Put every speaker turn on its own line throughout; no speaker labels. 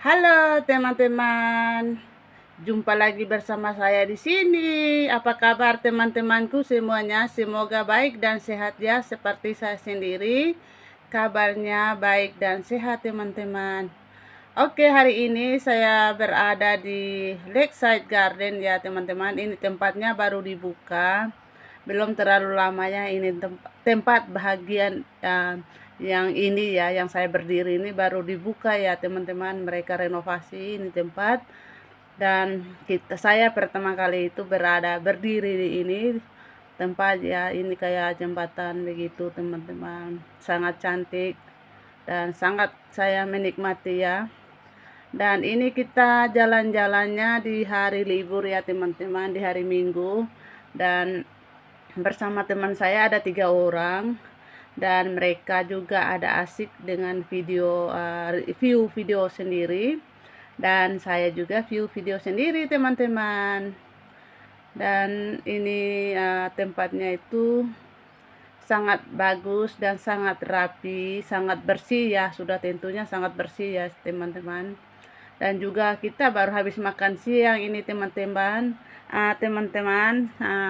Halo teman-teman, jumpa lagi bersama saya di sini. Apa kabar teman-temanku semuanya? Semoga baik dan sehat ya, seperti saya sendiri. Kabarnya baik dan sehat teman-teman. Oke, hari ini saya berada di Lakeside Garden ya teman-teman. Ini tempatnya baru dibuka, belum terlalu lamanya. Ini tempat bahagian yang ini ya, yang saya berdiri ini baru dibuka ya teman-teman. Mereka renovasi ini tempat, dan saya pertama kali itu berdiri di ini tempat ya. Ini kayak jembatan begitu teman-teman, sangat cantik dan sangat saya menikmati ya. Dan ini kita jalan-jalannya di hari libur ya teman-teman, di hari Minggu. Dan bersama teman saya ada 3 orang, dan mereka juga ada asik dengan view video sendiri, dan saya juga view video sendiri teman-teman. Dan ini tempatnya itu sangat bagus dan sangat rapi, sangat bersih ya, sudah tentunya sangat bersih ya teman-teman. Dan juga kita baru habis makan siang ini teman-teman.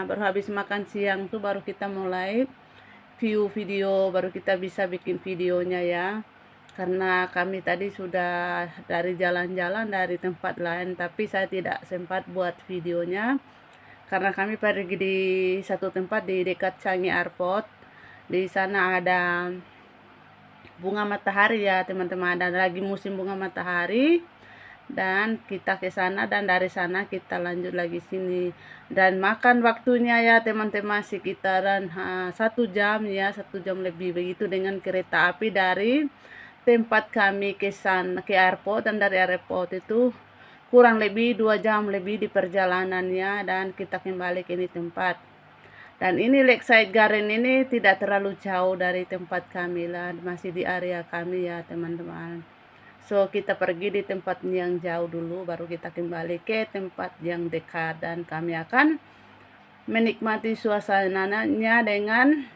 Baru habis makan siang tuh baru kita mulai view video, baru kita bisa bikin videonya ya. Karena kami tadi sudah dari jalan-jalan dari tempat lain, tapi saya tidak sempat buat videonya karena kami pergi di satu tempat di dekat Changi Airport. Di sana ada bunga matahari ya teman-teman, dan lagi musim bunga matahari. Dan kita ke sana, dan dari sana kita lanjut lagi sini, dan makan waktunya ya teman-teman sekitaran 1 jam ya, 1 jam lebih begitu dengan kereta api dari tempat kami ke sana ke airport. Dan dari airport itu kurang lebih 2 jam lebih di perjalanannya, dan kita kembali ke ini tempat. Dan ini Lakeside Garden ini tidak terlalu jauh dari tempat kami lah, masih di area kami ya teman-teman. So kita pergi di tempat yang jauh dulu, baru kita kembali ke tempat yang dekat, dan kami akan menikmati suasananya dengan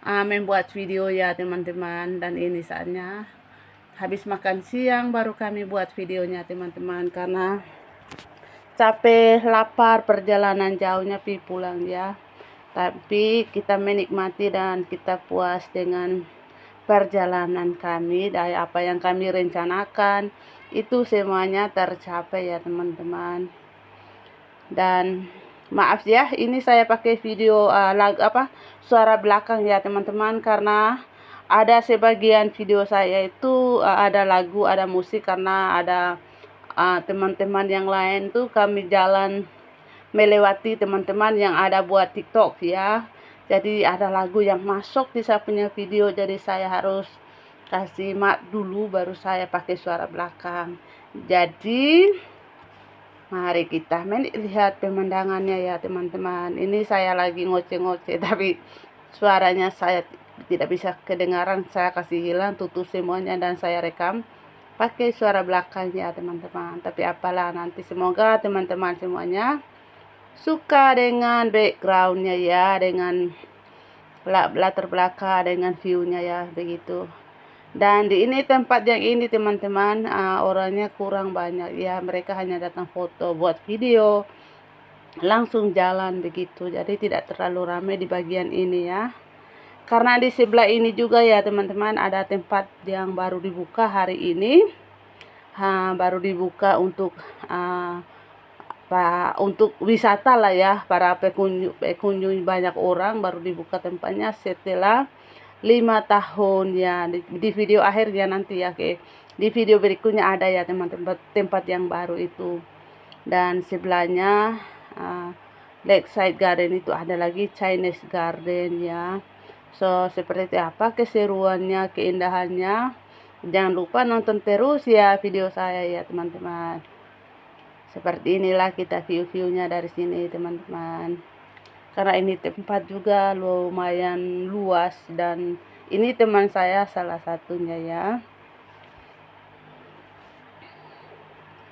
membuat video ya teman-teman. Dan ini saatnya habis makan siang baru kami buat videonya teman-teman, karena capek, lapar, perjalanan jauhnya pulang ya. Tapi kita menikmati dan kita puas dengan perjalanan kami. Dari apa yang kami rencanakan itu semuanya tercapai ya teman-teman. Dan maaf ya, ini saya pakai video suara belakang ya teman-teman, karena ada sebagian video saya itu ada lagu, ada musik, karena ada teman-teman yang lain tuh kami jalan melewati teman-teman yang ada buat TikTok ya. Jadi ada lagu yang masuk di saya punya video, jadi saya harus kasih mat dulu baru saya pakai suara belakang. Jadi mari kita lihat pemandangannya ya teman-teman. Ini saya lagi ngoceh-ngoceh tapi suaranya saya tidak bisa kedengaran. Saya kasih hilang, tutup semuanya, dan saya rekam pakai suara belakang ya teman-teman. Tapi apalah, nanti semoga teman-teman semuanya suka dengan backgroundnya ya, dengan latar belakang, dengan viewnya ya begitu. Dan di ini tempat yang ini teman-teman orangnya kurang banyak ya, mereka hanya datang foto, buat video, langsung jalan begitu. Jadi tidak terlalu ramai di bagian ini ya. Karena di sebelah ini juga ya teman-teman ada tempat yang baru dibuka hari ini, baru dibuka untuk untuk wisata lah ya, para pengunjung banyak orang, baru dibuka tempatnya setelah 5 tahun ya. Di video akhirnya nanti ya, di video berikutnya ada ya teman-teman tempat yang baru itu. Dan sebelahnya Lakeside Garden itu ada lagi Chinese Garden ya. So seperti apa keseruannya, keindahannya, jangan lupa nonton terus ya video saya ya teman-teman. Seperti inilah kita view-viewnya dari sini teman-teman. Karena ini tempat juga lumayan luas, dan ini teman saya salah satunya ya.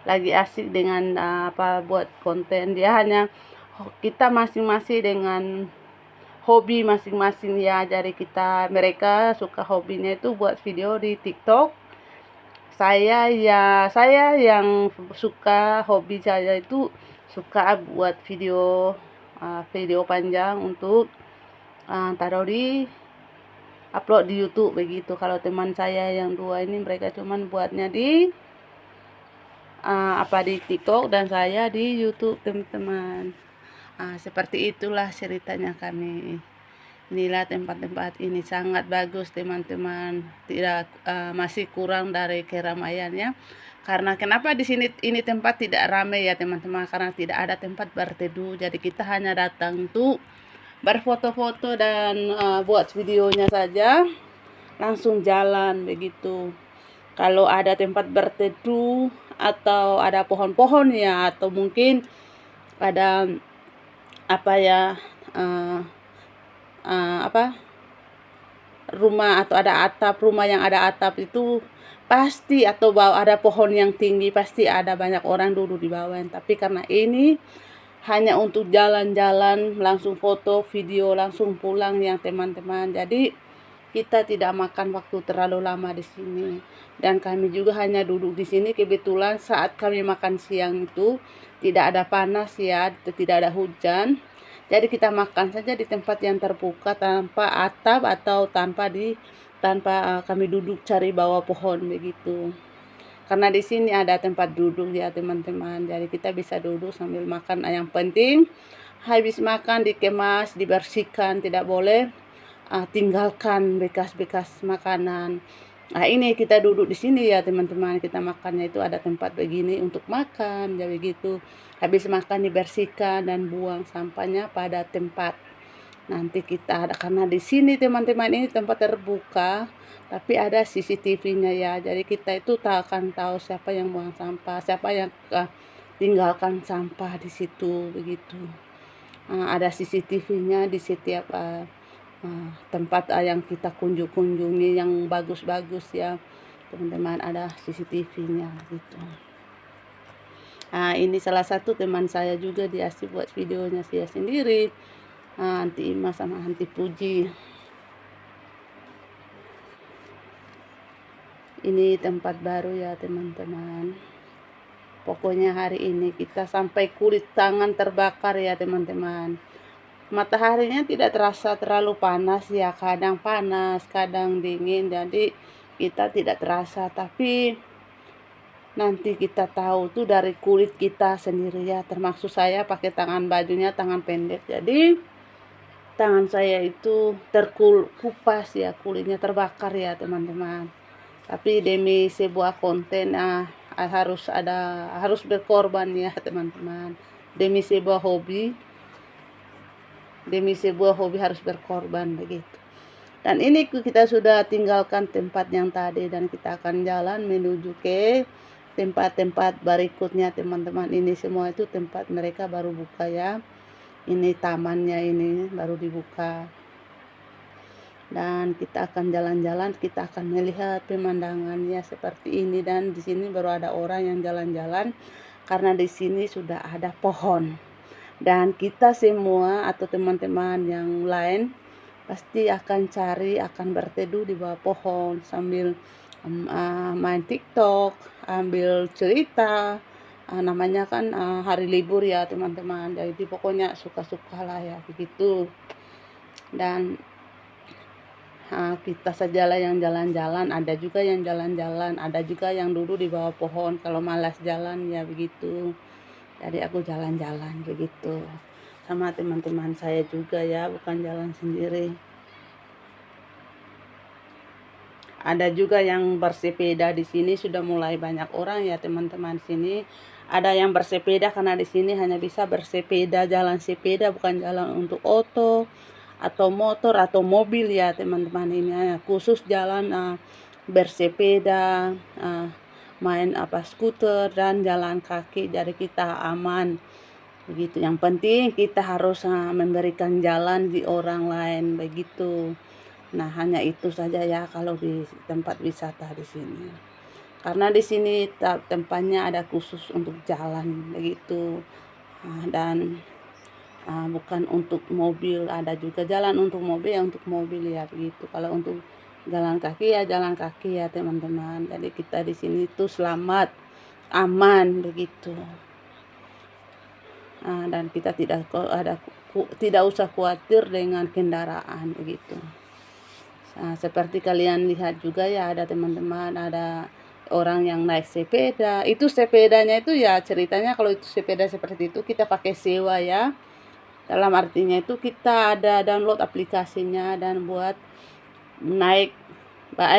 Lagi asik dengan buat konten. Dia hanya kita masing-masing dengan hobi masing-masing ya. Jadi mereka suka hobinya itu buat video di TikTok. saya yang suka, hobi saya itu suka buat video panjang untuk taruh di upload di YouTube begitu. Kalau teman saya yang dua ini mereka cuman buatnya di di TikTok dan saya di YouTube, teman-teman. Seperti itulah ceritanya kami. Inilah tempat-tempat ini sangat bagus, teman-teman. Tidak masih kurang dari keramaiannya. Karena kenapa di sini ini tempat tidak ramai ya, teman-teman? Karena tidak ada tempat berteduh. Jadi kita hanya datang tuh berfoto-foto dan buat videonya saja, langsung jalan begitu. Kalau ada tempat berteduh atau ada pohon-pohon ya, atau mungkin ada rumah atau ada atap, rumah yang ada atap itu pasti, atau ada pohon yang tinggi, pasti ada banyak orang duduk di bawah. Tapi karena ini hanya untuk jalan-jalan, langsung foto, video, langsung pulang ya, teman-teman. Jadi kita tidak makan waktu terlalu lama di sini. Dan kami juga hanya duduk di sini. Kebetulan saat kami makan siang itu tidak ada panas ya, tidak ada hujan. Jadi kita makan saja di tempat yang terbuka tanpa atap atau tanpa kami duduk cari bawah pohon begitu. Karena di sini ada tempat duduk ya, teman-teman. Jadi kita bisa duduk sambil makan. Yang penting habis makan dikemas, dibersihkan, tidak boleh tinggalkan bekas-bekas makanan. Ini kita duduk di sini ya, teman-teman. Kita makannya itu ada tempat begini untuk makan, jadi begitu. Habis makan dibersihkan dan buang sampahnya pada tempat. Nanti kita ada, karena di sini teman-teman ini tempat terbuka, tapi ada CCTV-nya ya. Jadi kita itu akan tahu siapa yang buang sampah, siapa yang tinggalkan sampah di situ begitu. Ada CCTV-nya di setiap tempat yang kita kunjungi yang bagus-bagus ya, teman-teman, ada CCTV-nya gitu. Ini salah satu teman saya juga, dia sih buat videonya saya sendiri, Anti Ima sama Anti Puji. Ini tempat baru ya, teman-teman. Pokoknya hari ini kita sampai kulit tangan terbakar ya, teman-teman. Mataharinya tidak terasa terlalu panas ya, kadang panas, kadang dingin. Jadi kita tidak terasa, tapi nanti kita tahu tuh dari kulit kita sendiri ya. Termasuk saya pakai bajunya tangan pendek, jadi tangan saya itu terkupas ya, kulitnya terbakar ya, teman-teman. Tapi demi sebuah konten harus berkorban ya, teman-teman. Demi sebuah hobi harus berkorban begitu. Dan ini kita sudah tinggalkan tempat yang tadi dan kita akan jalan menuju ke tempat-tempat berikutnya, teman-teman. Ini semua itu tempat mereka baru buka ya. Ini tamannya, ini baru dibuka. Dan kita akan jalan-jalan, kita akan melihat pemandangannya seperti ini. Dan di sini baru ada orang yang jalan-jalan karena di sini sudah ada pohon. Dan kita semua atau teman-teman yang lain pasti akan berteduh di bawah pohon sambil main TikTok, ambil cerita. Namanya kan hari libur ya, teman-teman. Jadi pokoknya suka-suka lah ya begitu. Dan kita sajalah yang jalan-jalan, ada juga yang jalan-jalan, ada juga yang duduk di bawah pohon kalau malas jalan ya begitu. Jadi aku jalan-jalan begitu sama teman-teman saya juga ya, bukan jalan sendiri. Ada juga yang bersepeda di sini, sudah mulai banyak orang ya, teman-teman. Sini ada yang bersepeda karena di sini hanya bisa bersepeda, jalan sepeda, bukan jalan untuk oto atau motor atau mobil ya, teman-teman. Ini khusus jalan bersepeda, main skuter dan jalan kaki, jadi kita aman begitu. Yang penting kita harus memberikan jalan di orang lain begitu. Nah, hanya itu saja ya kalau di tempat wisata di sini. Karena di sini tempatnya ada khusus untuk jalan begitu. Dan bukan untuk mobil, ada juga jalan untuk mobil ya begitu. Kalau untuk jalan kaki ya teman-teman. Jadi kita di sini tuh selamat, aman begitu. Dan kita tidak usah khawatir dengan kendaraan begitu. Seperti kalian lihat juga ya, ada teman-teman, ada orang yang naik sepeda. Itu sepedanya itu ya ceritanya, kalau itu sepeda seperti itu kita pakai sewa ya. Dalam artinya itu kita ada download aplikasinya dan buat naik,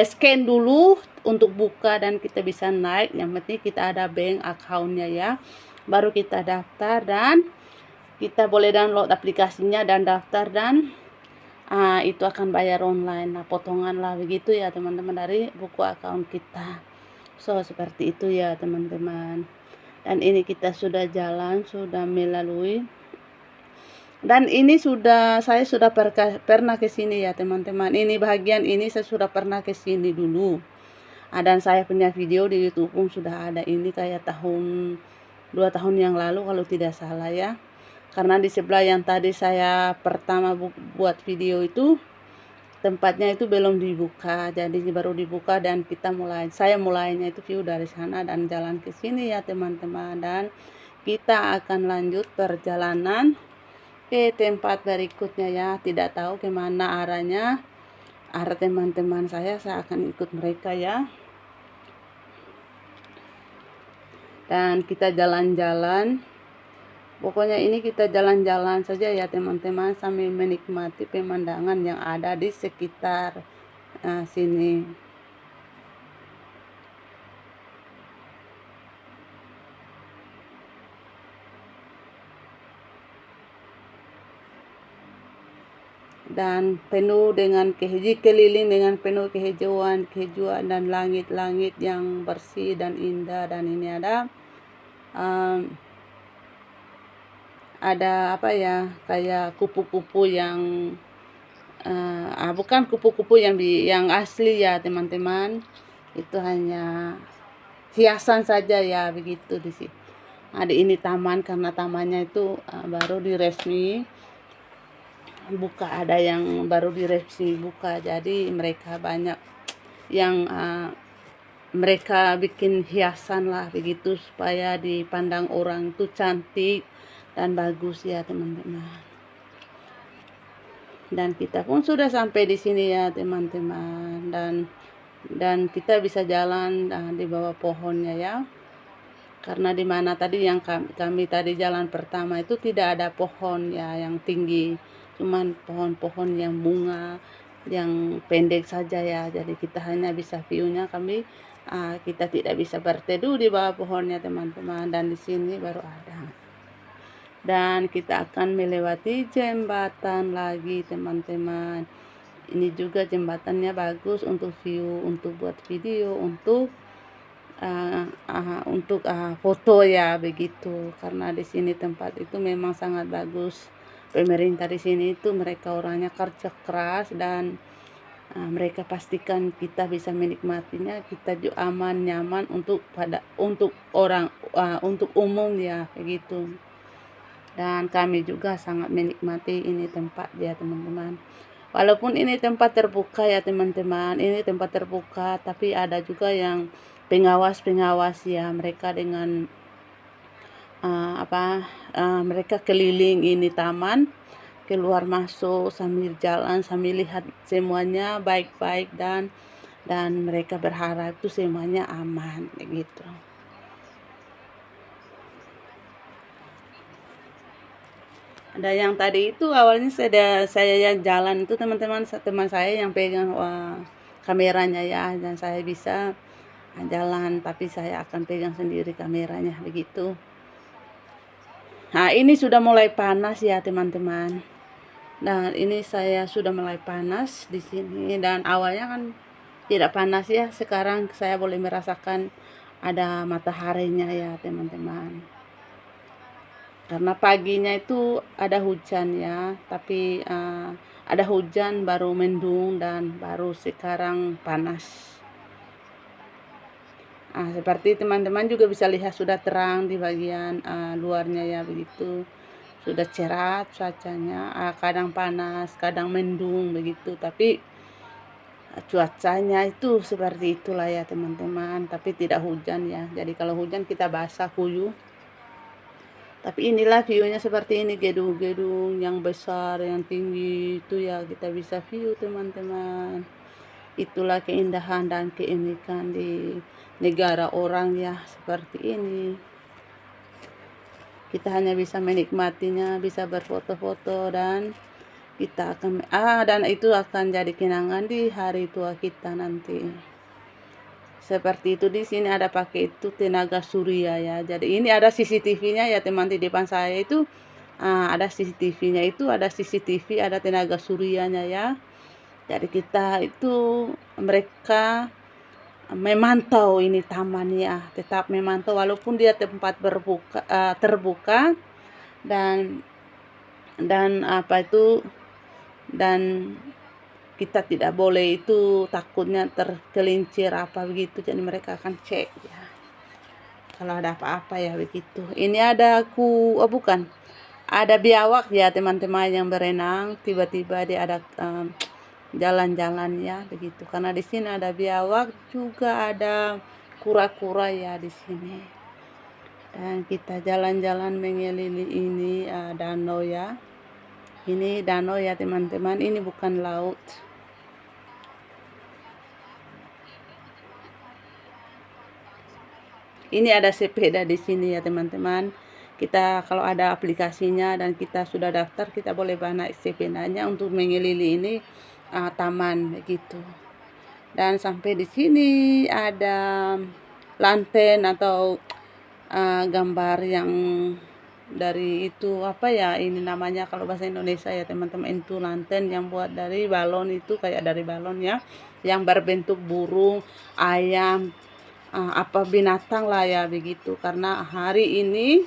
scan dulu untuk buka dan kita bisa naik. Yang penting kita ada bank account-nya ya. Baru kita daftar dan kita boleh download aplikasinya dan daftar dan itu akan bayar online. Potongan lah begitu ya teman-teman dari buku account kita. So seperti itu ya teman-teman. Dan ini kita sudah jalan, sudah melalui. Dan ini saya sudah pernah ke sini ya teman-teman. Ini bagian ini saya sudah pernah ke sini dulu. Dan saya punya video di YouTube pun sudah ada, ini kayak 2 tahun yang lalu kalau tidak salah ya. Karena di sebelah yang tadi saya pertama buat video itu, tempatnya itu belum dibuka, jadi baru dibuka dan saya mulainya itu view dari sana dan jalan ke sini ya teman-teman. Dan kita akan lanjut perjalanan ke tempat berikutnya ya. Tidak tahu kemana arahnya, arah teman-teman saya akan ikut mereka ya. Dan kita jalan-jalan, pokoknya ini kita jalan-jalan saja ya teman-teman, sambil menikmati pemandangan yang ada di sekitar sini. Dan penuh dengan keliling dengan penuh kehijauan dan langit-langit yang bersih dan indah. Dan ini ada apa ya, kayak kupu-kupu yang bukan kupu-kupu yang asli ya teman-teman, itu hanya hiasan saja ya begitu di sini. Ini taman, karena tamannya itu baru diresmi buka, ada yang baru diresmi buka, jadi mereka banyak yang mereka bikin hiasan lah begitu supaya dipandang orang itu cantik dan bagus ya teman-teman. Dan kita pun sudah sampai di sini ya teman-teman, dan kita bisa jalan di bawah pohonnya ya. Karena di mana tadi yang kami tadi jalan pertama itu tidak ada pohon ya yang tinggi, cuman pohon-pohon yang bunga yang pendek saja ya. Jadi kita hanya bisa view-nya, kita tidak bisa berteduh di bawah pohonnya teman-teman. Dan di sini baru ada. Dan kita akan melewati jembatan lagi teman-teman. Ini juga jembatannya bagus untuk view, untuk buat video, untuk foto ya begitu. Karena di sini tempat itu memang sangat bagus. Pemerintah di sini itu mereka orangnya kerja keras dan mereka pastikan kita bisa menikmatinya, kita juga aman, nyaman untuk orang, untuk umum ya begitu. Dan kami juga sangat menikmati ini tempat ya teman-teman. Walaupun ini tempat terbuka ya teman-teman, ini tempat terbuka, tapi ada juga yang pengawas ya, mereka dengan mereka keliling ini taman, keluar masuk sambil jalan, sambil lihat semuanya baik-baik, dan mereka berharap itu semuanya aman begitu. Ada yang tadi itu awalnya saya yang jalan itu teman-teman, teman saya yang pegang kameranya ya, dan saya bisa jalan, tapi saya akan pegang sendiri kameranya begitu. Ini sudah mulai panas ya teman-teman. Nah, ini saya sudah mulai panas di sini, dan awalnya kan tidak panas ya. Sekarang saya boleh merasakan ada mataharinya ya teman-teman. Karena paginya itu ada hujan ya, tapi ada hujan baru mendung dan baru sekarang panas. Seperti teman-teman juga bisa lihat sudah terang di bagian luarnya ya begitu. Sudah cerah cuacanya, kadang panas, kadang mendung begitu. Tapi cuacanya itu seperti itulah ya teman-teman, tapi tidak hujan ya. Jadi kalau hujan kita basah kuyup. Tapi inilah view-nya seperti ini, gedung-gedung yang besar, yang tinggi itu ya kita bisa view teman-teman. Itulah keindahan dan keunikan di negara orang ya seperti ini. Kita hanya bisa menikmatinya, bisa berfoto-foto dan kita akan dan itu akan jadi kenangan di hari tua kita nanti. Seperti itu di sini ada pakai itu tenaga surya ya. Jadi ini ada CCTV-nya ya teman, di depan saya itu ada CCTV-nya, itu ada CCTV, ada tenaga suryanya ya. Jadi kita itu mereka memantau ini taman ya, tetap memantau walaupun dia tempat terbuka dan apa itu, dan kita tidak boleh itu takutnya tergelincir apa begitu, jadi mereka akan cek ya kalau ada apa-apa ya begitu. Ini ada bukan, ada biawak ya teman-teman yang berenang, tiba-tiba dia ada jalan-jalan ya begitu, karena di sini ada biawak, juga ada kura-kura ya di sini. Dan kita jalan-jalan mengelilingi ini danau ya. Ini danau ya teman-teman, ini bukan laut. Ini ada sepeda di sini ya teman-teman. Kita kalau ada aplikasinya dan kita sudah daftar, kita boleh naik sepedanya untuk mengelilingi ini taman begitu. Dan sampai di sini ada lanten atau gambar yang dari itu apa ya ini namanya kalau bahasa Indonesia ya teman-teman, itu lanten yang buat dari balon, itu kayak dari balon ya, yang berbentuk burung, ayam, apa binatang lah ya begitu. Karena hari ini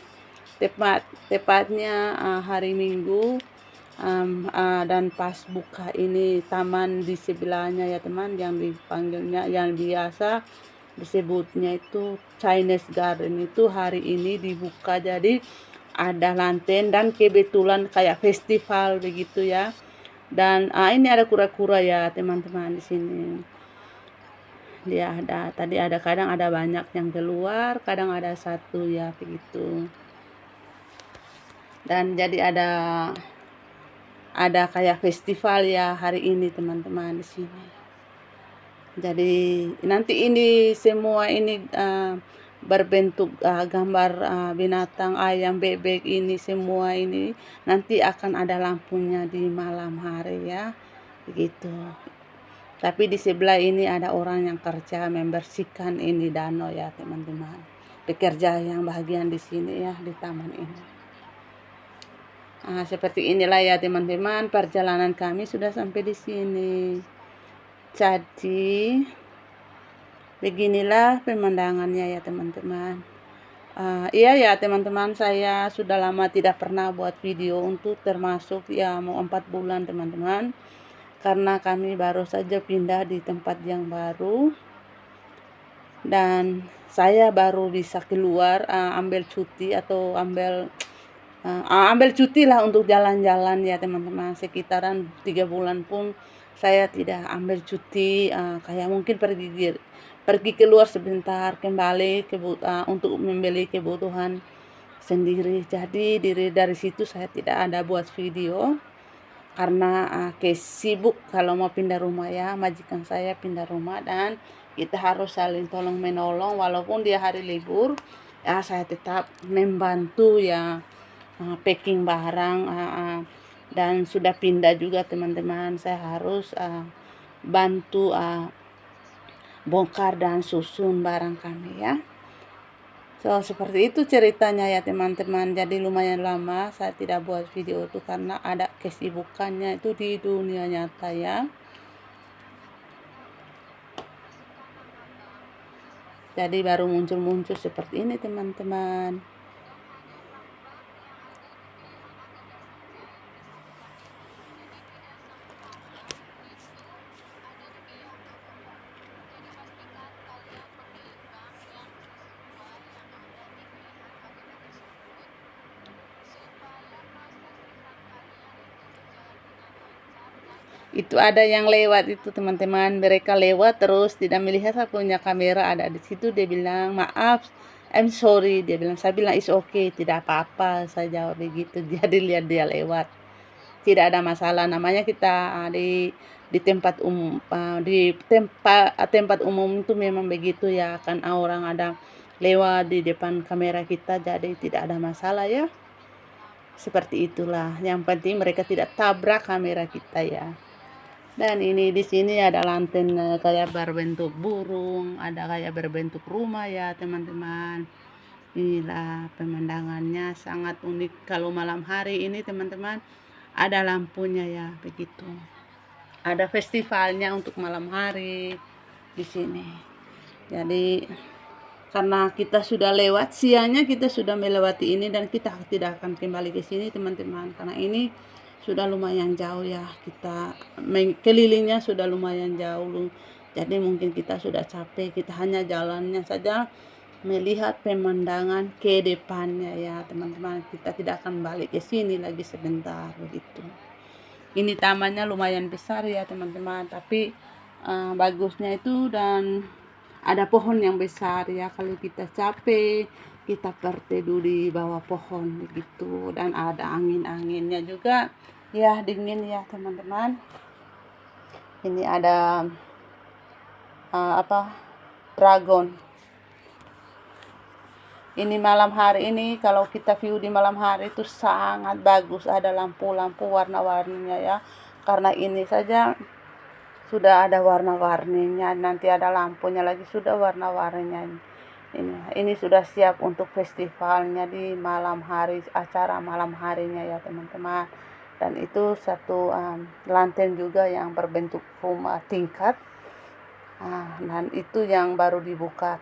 tepatnya hari Minggu, dan pas buka ini taman di sebelahnya ya teman, yang dipanggilnya, yang biasa disebutnya itu Chinese Garden, itu hari ini dibuka. Jadi ada lanten dan kebetulan kayak festival begitu ya. Dan ini ada kura-kura ya teman-teman di sini. Dia ada tadi, ada kadang ada banyak yang keluar, kadang ada satu ya begitu. Dan jadi ada kayak festival ya hari ini teman-teman di sini. Jadi nanti ini semua ini berbentuk gambar binatang, ayam, bebek, ini semua ini nanti akan ada lampunya di malam hari ya begitu. Tapi di sebelah ini ada orang yang kerja membersihkan ini danau ya teman-teman. Pekerja yang bagian di sini ya di taman ini. Seperti inilah ya teman-teman, perjalanan kami sudah sampai di sini. Jadi beginilah pemandangannya ya teman-teman. Iya ya teman-teman, saya sudah lama tidak pernah buat video untuk termasuk ya mau 4 bulan teman-teman. Karena kami baru saja pindah di tempat yang baru dan saya baru bisa keluar ambil cuti atau ambil cuti lah untuk jalan-jalan ya teman-teman. Sekitaran 3 bulan pun saya tidak ambil cuti, kayak mungkin pergi keluar sebentar, kembali untuk membeli kebutuhan sendiri. Jadi dari situ saya tidak ada buat video karena sibuk kalau mau pindah rumah ya, majikan saya pindah rumah dan kita harus saling tolong menolong. Walaupun dia hari libur ya, saya tetap membantu ya, packing barang, dan sudah pindah juga teman-teman, saya harus bantu bongkar dan susun barang kami ya. Seperti itu ceritanya ya teman-teman. Jadi lumayan lama saya tidak buat video itu karena ada kesibukannya itu di dunia nyata ya. Jadi baru muncul-muncul seperti ini teman-teman. Itu ada yang lewat itu teman-teman, mereka lewat terus tidak melihat saya punya kamera ada di situ. Dia bilang maaf, I'm sorry, dia bilang. Saya bilang is okay, tidak apa-apa, saya jawab begitu. Jadi lihat dia lewat, tidak ada masalah. Namanya kita di tempat umum, tempat umum itu memang begitu ya, kan orang ada lewat di depan kamera kita, jadi tidak ada masalah ya. Seperti itulah, yang penting mereka tidak tabrak kamera kita ya. Dan ini di sini ada lanten kayak berbentuk burung, ada kayak berbentuk rumah ya teman-teman. Inilah pemandangannya sangat unik kalau malam hari ini teman-teman. Ada lampunya ya begitu. Ada festivalnya untuk malam hari di sini. Jadi karena kita sudah lewat siangnya, kita sudah melewati ini dan kita tidak akan kembali ke sini teman-teman, karena ini sudah lumayan jauh ya, kita kelilingnya sudah lumayan jauh. Jadi mungkin kita sudah capek, kita hanya jalannya saja melihat pemandangan ke depannya ya teman-teman. Kita tidak akan balik ke sini lagi sebentar begitu. Ini tamannya lumayan besar ya teman-teman, tapi bagusnya itu dan ada pohon yang besar ya, kalau kita capek kita berteduh di bawah pohon begitu, dan ada angin-anginnya juga ya, dingin ya teman-teman. Ini ada dragon. Ini malam hari ini, kalau kita view di malam hari itu sangat bagus, ada lampu-lampu warna-warninya ya, karena ini saja sudah ada warna-warninya, nanti ada lampunya lagi sudah warna-warninya. Ini sudah siap untuk festivalnya di malam hari, acara malam harinya ya teman-teman. Dan itu satu lantai juga yang berbentuk rumah tingkat. Dan itu yang baru dibuka,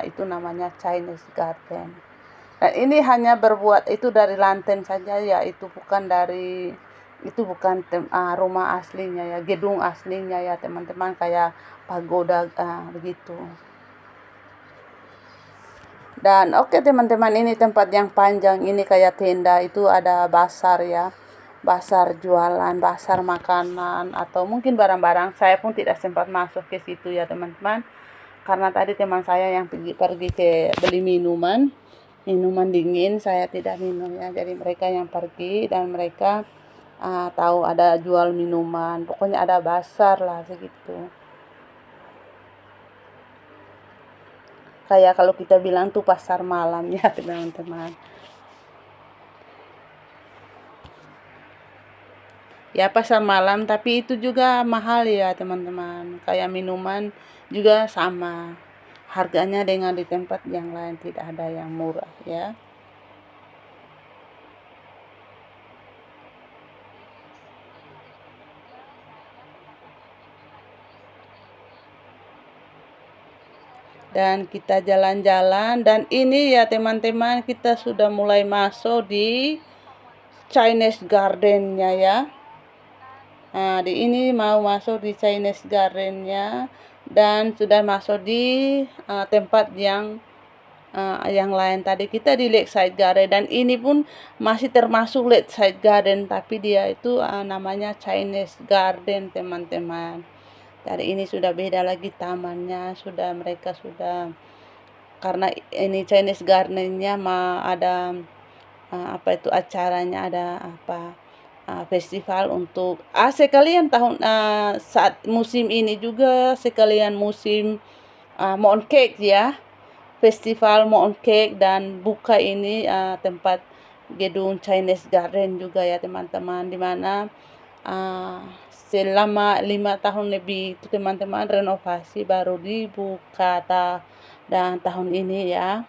itu namanya Chinese Garden. Dan ini hanya berbuat itu dari lantai saja ya, itu bukan rumah aslinya ya, gedung aslinya ya teman-teman, kayak pagoda begitu. Dan oke teman-teman, ini tempat yang panjang, ini kayak tenda, itu ada pasar ya, pasar jualan, pasar makanan atau mungkin barang-barang. Saya pun tidak sempat masuk ke situ ya teman-teman, karena tadi teman saya yang pergi ke beli minuman dingin, saya tidak minum ya. Jadi mereka yang pergi dan mereka tahu ada jual minuman, pokoknya ada pasar lah segitu. Kayak kalau kita bilang tuh pasar malam ya teman-teman. Ya pasar malam, tapi itu juga mahal ya teman-teman. Kayak minuman juga sama harganya dengan di tempat yang lain, tidak ada yang murah ya. Dan kita jalan-jalan, dan ini ya teman-teman, kita sudah mulai masuk di Chinese Garden-nya ya. Di ini mau masuk di Chinese Garden-nya, dan sudah masuk di tempat yang lain. Tadi kita di Lakeside Garden, dan ini pun masih termasuk Lakeside Garden, tapi dia itu namanya Chinese Garden teman-teman. Dari ini sudah beda lagi tamannya, mereka sudah, karena ini Chinese Garden-nya ada acaranya, ada festival untuk sekalian saat musim ini juga, sekalian musim mooncake ya, festival mooncake, dan buka ini tempat gedung Chinese Garden juga ya teman-teman, dimana selama 5 tahun lebih itu teman-teman renovasi baru dibuka dan tahun ini ya.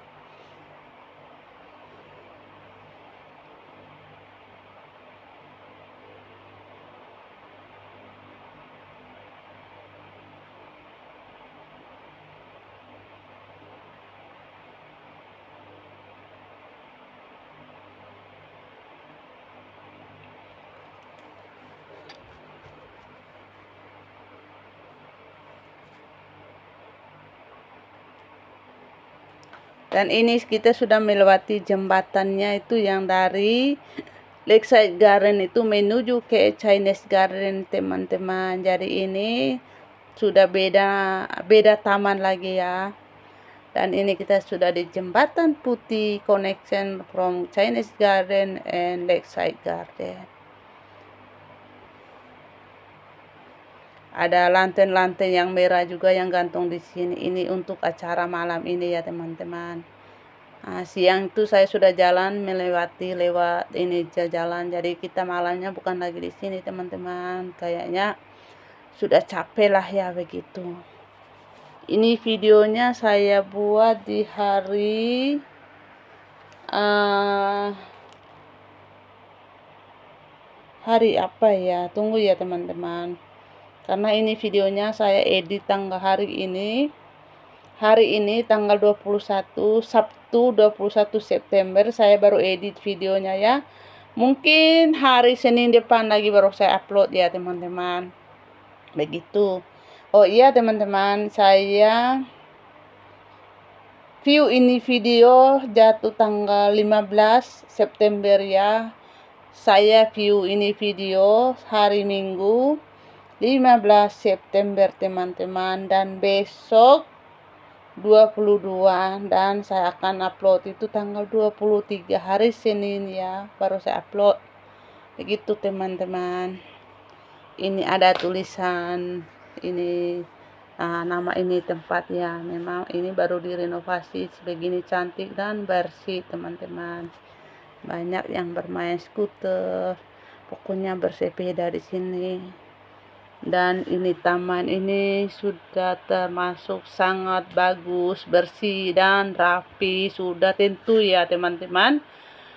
Dan ini kita sudah melewati jembatannya itu yang dari Lakeside Garden itu menuju ke Chinese Garden, teman-teman. Jadi ini sudah beda taman lagi ya. Dan ini kita sudah di Jembatan Putih connection from Chinese Garden and Lakeside Garden. Ada lantern-lantern yang merah juga yang gantung di sini. Ini untuk acara malam ini ya, teman-teman. Siang itu saya sudah jalan lewat ini jalan. Jadi kita malamnya bukan lagi di sini, teman-teman. Kayaknya sudah capek lah ya begitu. Ini videonya saya buat di hari apa ya? Tunggu ya, teman-teman. Karena ini videonya saya edit tanggal hari ini. Hari ini tanggal 21 Sabtu 21 September saya baru edit videonya ya. Mungkin hari Senin depan lagi baru saya upload ya, teman-teman. Begitu. Oh iya, teman-teman, saya view ini video jatuh tanggal 15 September ya. Saya view ini video hari Minggu 15 September, teman-teman, dan besok 22, dan saya akan upload itu tanggal 23 hari Senin ya, baru saya upload. Begitu, teman-teman. Ini ada tulisan ini nama ini tempat ya. Memang ini baru direnovasi sebegini cantik dan bersih, teman-teman. Banyak yang bermain skuter, pokoknya bersepeda di sini. Dan ini taman ini sudah termasuk sangat bagus, bersih dan rapi sudah tentu ya, teman-teman.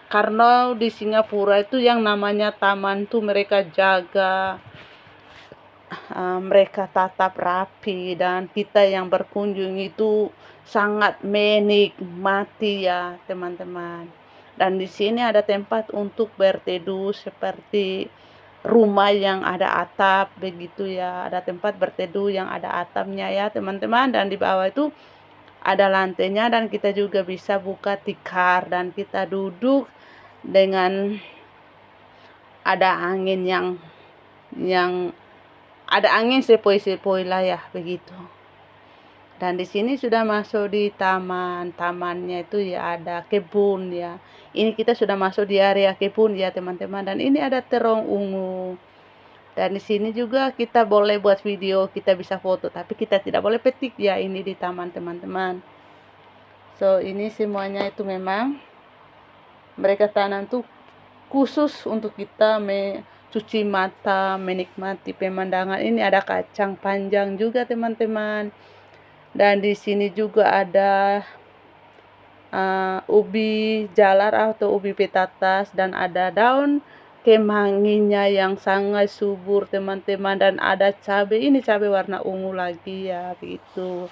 Karena di Singapura itu yang namanya taman tuh mereka jaga, mereka tatap rapi, dan kita yang berkunjung itu sangat menikmati ya, teman-teman. Dan di sini ada tempat untuk berteduh seperti rumah yang ada atap begitu ya, ada tempat berteduh yang ada atapnya ya, teman-teman. Dan di bawah itu ada lantainya, dan kita juga bisa buka tikar dan kita duduk dengan ada angin yang ada angin sepoi-sepoi lah ya begitu. Dan di sini sudah masuk di tamannya itu ya, ada kebun ya. Ini kita sudah masuk di area kebun ya, teman-teman. Dan ini ada terong ungu. Dan di sini juga kita boleh buat video, kita bisa foto, tapi kita tidak boleh petik ya ini di taman, teman-teman. So, ini semuanya itu memang mereka tanam tuh khusus untuk kita cuci mata, menikmati pemandangan. Ini ada kacang panjang juga, teman-teman. Dan di sini juga ada ubi jalar atau ubi petatas, dan ada daun kemanginya yang sangat subur, teman-teman. Dan ada cabai, ini cabai warna ungu lagi ya, begitu.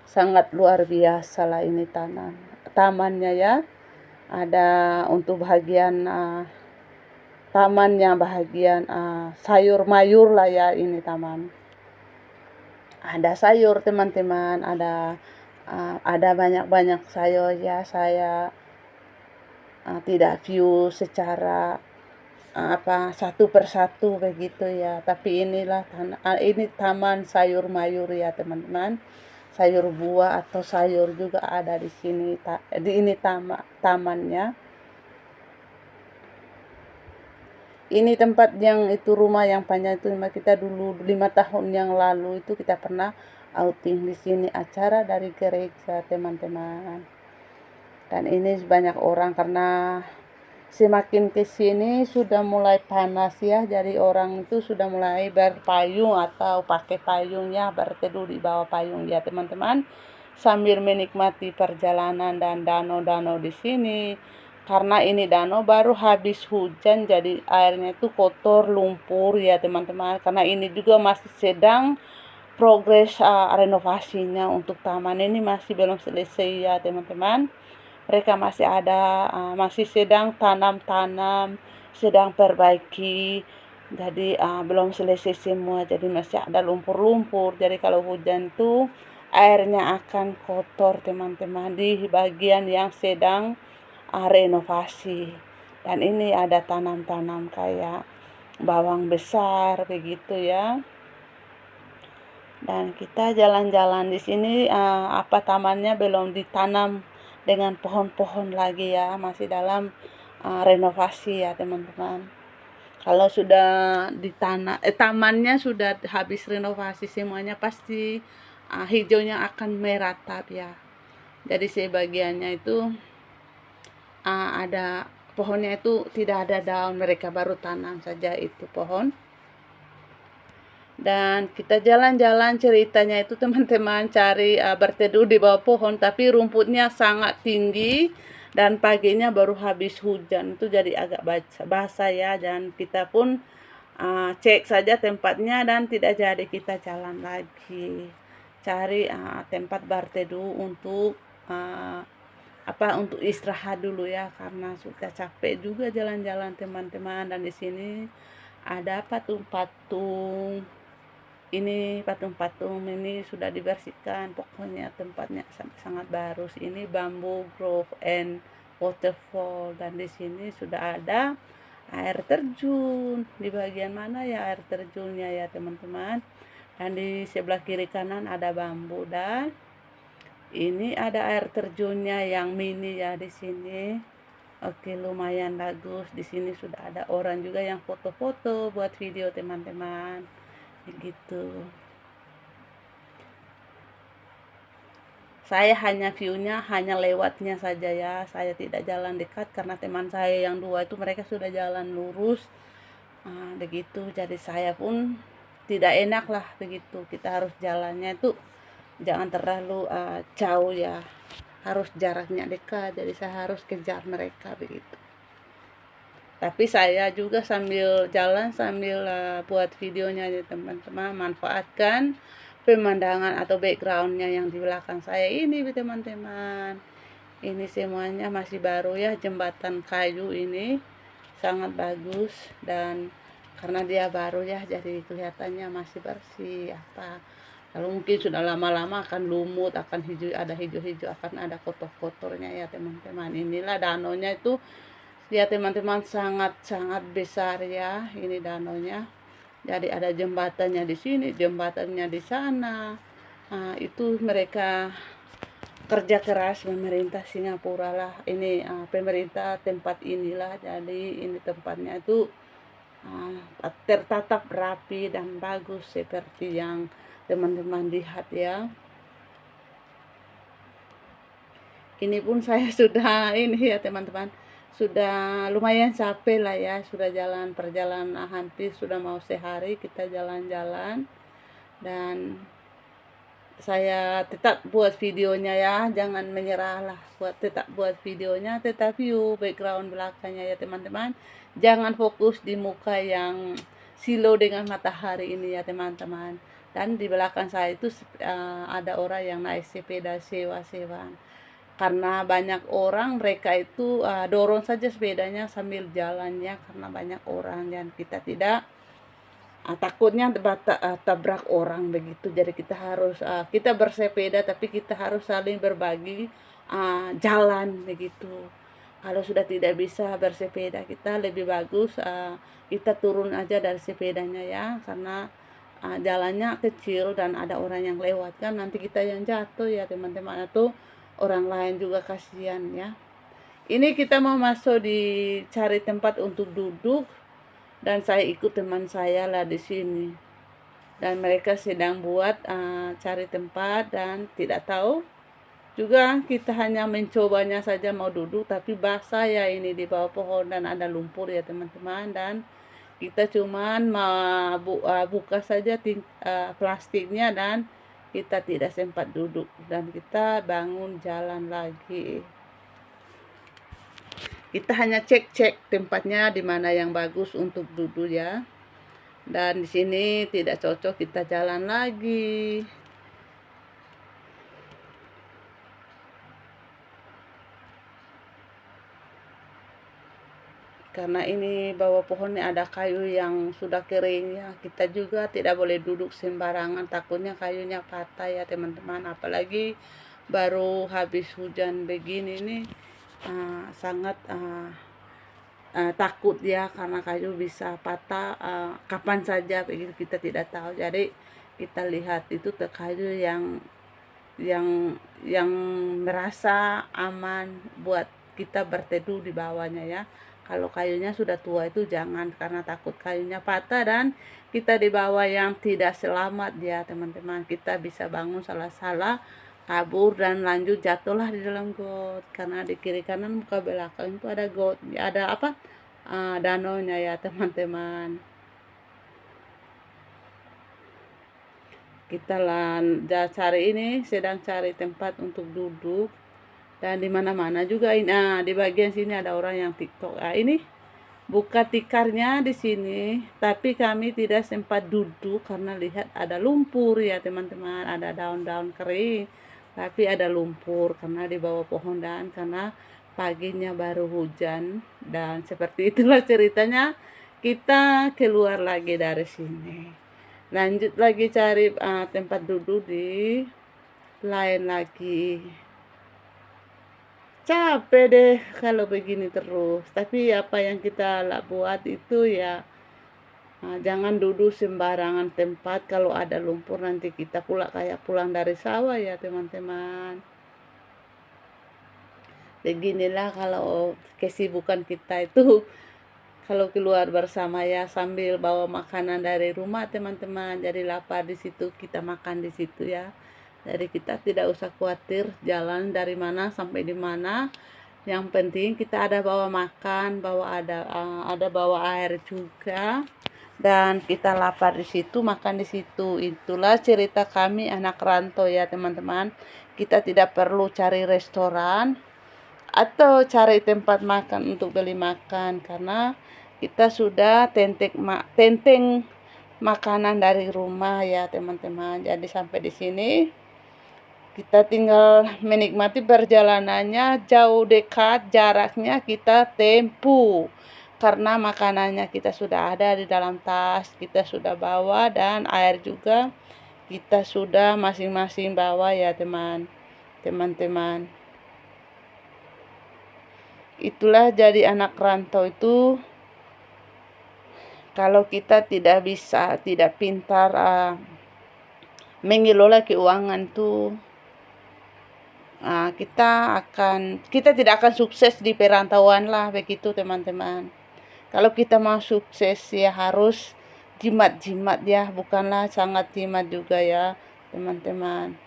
Sangat luar biasa lah ini tamannya ya. Ada untuk bagian tamannya, bagian sayur mayur lah ya ini taman. Ada sayur, teman-teman, ada banyak-banyak sayur ya. Saya tidak view secara satu persatu begitu ya, tapi inilah ini taman sayur mayur ya, teman-teman. Sayur buah atau sayur juga ada di sini. Ini tamannya. Ini tempat yang itu rumah yang panjang itu kita dulu 5 tahun yang lalu itu kita pernah outing di sini, acara dari gereja, teman-teman. Dan ini banyak orang karena semakin ke sini sudah mulai panas ya, jadi orang itu sudah mulai berpayung atau pakai payung ya, berteduh di bawah payung ya, teman-teman, sambil menikmati perjalanan dan danau-danau di sini. Karena ini danau baru habis hujan, jadi airnya itu kotor, lumpur ya, teman-teman. Karena ini juga masih sedang progres renovasinya untuk taman ini, masih belum selesai ya, teman-teman. Mereka masih sedang tanam, sedang perbaiki. Jadi belum selesai semua, jadi masih ada lumpur-lumpur. Jadi kalau hujan tuh airnya akan kotor, teman-teman, di bagian yang sedang renovasi. Dan ini ada tanam-tanam kayak bawang besar begitu ya. Dan kita jalan-jalan di sini, tamannya belum ditanam dengan pohon-pohon lagi ya, masih dalam renovasi ya teman-teman. Kalau sudah tamannya sudah habis renovasi semuanya, pasti hijaunya akan meratap ya. Jadi sebagiannya itu ada pohonnya itu tidak ada daun, mereka baru tanam saja itu pohon. Dan kita jalan-jalan, ceritanya itu teman-teman cari berteduh di bawah pohon, tapi rumputnya sangat tinggi dan paginya baru habis hujan, itu jadi agak basah ya. Dan kita pun cek saja tempatnya dan tidak jadi kita jalan lagi, cari tempat berteduh untuk untuk istirahat dulu ya, karena sudah capek juga jalan-jalan teman-teman. Dan di sini ada patung-patung ini sudah dibersihkan, pokoknya tempatnya sangat bagus. Ini Bamboo Grove and Waterfall, dan di sini sudah ada air terjun. Di bagian mana ya air terjunnya ya teman-teman? Dan di sebelah kiri kanan ada bambu, dan ini ada air terjunnya yang mini ya di sini. Oke, lumayan bagus. Di sini sudah ada orang juga yang foto-foto buat video teman-teman. Begitu. Saya hanya view-nya, hanya lewatnya saja ya. Saya tidak jalan dekat karena teman saya yang dua itu mereka sudah jalan lurus. Begitu. Jadi saya pun tidak enak lah begitu. Kita harus jalannya itu jangan terlalu jauh ya. Harus jaraknya dekat. Jadi saya harus kejar mereka begitu. Tapi saya juga sambil jalan, sambil buat videonya ya teman-teman, manfaatkan pemandangan atau backgroundnya yang di belakang saya ini teman-teman. Ini semuanya masih baru ya, jembatan kayu ini sangat bagus, dan karena dia baru ya jadi kelihatannya masih bersih kalau mungkin sudah lama-lama akan lumut, akan hijau, ada hijau-hijau, akan ada kotor-kotornya ya teman-teman. Inilah danaunya itu ya teman-teman, sangat-sangat besar ya ini danaunya. Jadi ada jembatannya di sini, jembatannya di sana. Itu mereka kerja keras pemerintah Singapura lah. Ini pemerintah tempat inilah. Jadi ini tempatnya itu tertatap rapi dan bagus seperti yang teman-teman lihat ya. Ini pun saya sudah ini ya teman-teman, sudah lumayan capek lah ya, sudah perjalanan hampir sudah mau sehari kita jalan-jalan. Dan saya tetap buat videonya ya, jangan menyerah lah, tetap buat videonya, tetap view background belakangnya ya teman-teman. Jangan fokus di muka yang silau dengan matahari ini ya teman-teman. Dan di belakang saya itu ada orang yang naik sepeda sewa-sewaan. Karena banyak orang, mereka itu dorong saja sepedanya sambil jalannya karena banyak orang, dan kita tidak takutnya tabrak orang begitu. Jadi kita harus kita bersepeda tapi kita harus saling berbagi jalan begitu. Kalau sudah tidak bisa bersepeda, kita lebih bagus kita turun aja dari sepedanya ya, karena jalannya kecil dan ada orang yang lewat kan, nanti kita yang jatuh ya teman-teman, atau orang lain juga kasihan ya. Ini kita mau masuk di cari tempat untuk duduk, dan saya ikut teman saya lah di sini. Dan mereka sedang buat cari tempat, dan tidak tahu juga, kita hanya mencobanya saja mau duduk, tapi basah ya ini di bawah pohon dan ada lumpur ya teman-teman. Dan kita cuman buka saja plastiknya, dan kita tidak sempat duduk, dan kita bangun jalan lagi. Kita hanya cek-cek tempatnya di mana yang bagus untuk duduk ya. Dan di sini tidak cocok, kita jalan lagi. Karena ini bawah pohonnya ada kayu yang sudah kering ya, kita juga tidak boleh duduk sembarangan, takutnya kayunya patah ya teman-teman. Apalagi baru habis hujan begini nih, sangat takut ya karena kayu bisa patah kapan saja begitu, kita tidak tahu. Jadi kita lihat itu kayu yang yang merasa aman buat kita berteduh di bawahnya ya. Kalau kayunya sudah tua itu jangan, karena takut kayunya patah dan kita di bawah yang tidak selamat ya teman-teman. Kita bisa bangun salah-salah, kabur dan lanjut jatuhlah di dalam got, karena di kiri kanan muka belakang itu ada got, ada apa, danau nya ya teman-teman. Kita cari ini, sedang cari tempat untuk duduk, dan di mana-mana juga ini. Di bagian sini ada orang yang TikTok. Ini buka tikarnya di sini, tapi kami tidak sempat duduk karena lihat ada lumpur ya teman-teman, ada daun-daun kering, tapi ada lumpur karena di bawah pohon, dan karena paginya baru hujan, dan seperti itulah ceritanya kita keluar lagi dari sini. Lanjut lagi cari tempat duduk di lain lagi. Capek deh kalau begini terus. Tapi apa yang kita buat itu ya, jangan duduk sembarangan tempat. Kalau ada lumpur nanti kita pula kayak pulang dari sawah ya teman-teman. Beginilah kalau kesibukan kita itu kalau keluar bersama ya, sambil bawa makanan dari rumah teman-teman. Jadi lapar di situ, kita makan di situ ya. Jadi kita tidak usah khawatir jalan dari mana sampai di mana. Yang penting kita ada bawa makan, ada bawa air juga, dan kita lapar di situ, makan di situ. Itulah cerita kami anak rantau ya teman-teman. Kita tidak perlu cari restoran atau cari tempat makan untuk beli makan, karena kita sudah tenteng makanan dari rumah ya teman-teman. Jadi sampai di sini kita tinggal menikmati perjalanannya, jauh dekat jaraknya kita tempuh, karena makanannya kita sudah ada di dalam tas, kita sudah bawa, dan air juga kita sudah masing-masing bawa ya teman-teman. Itulah jadi anak rantau itu, kalau kita tidak pintar mengelola keuangan tuh, kita tidak akan sukses di perantauan lah begitu teman-teman. Kalau kita mau sukses ya harus jimat-jimat ya, bukanlah sangat jimat juga ya teman-teman.